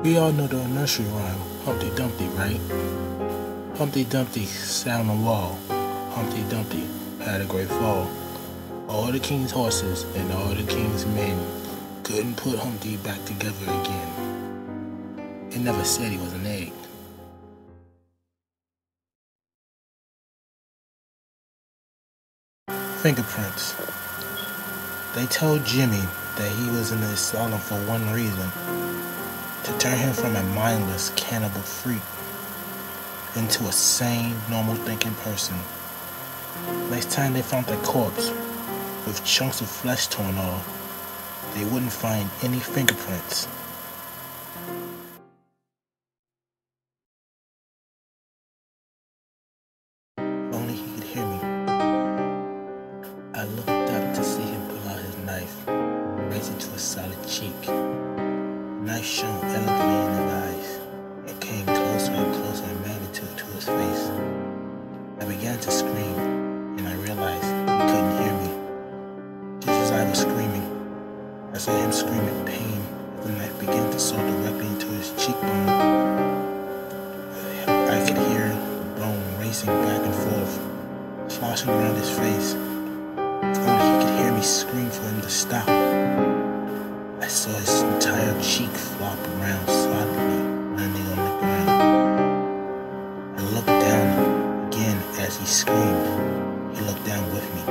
We all know the nursery rhyme, Humpty Dumpty, right? Humpty Dumpty sat on the wall. Humpty Dumpty had a great fall. All the king's horses and all the king's men couldn't put Humpty back together again. It never said he was an egg. Fingerprints. They told Jimmy that he was in the asylum for one reason: to turn him from a mindless cannibal freak into a sane, normal thinking person. Next time they found a corpse with chunks of flesh torn off, they wouldn't find any fingerprints. If only he could hear me. I looked up to see him pull out his knife, raise it to a solid cheek. The knife shone elegantly in his eyes. It came closer and closer in magnitude to his face. I began to scream, and I realized he couldn't hear me. Just as I was screaming, I saw him scream in pain as the knife began to saw directly into his cheekbone. I could hear the bone racing back and forth, sloshing around his face. If only he could hear me scream for him to stop. I saw his entire cheek flop around solidly, landing on the ground. I looked down again as he screamed. He looked down with me.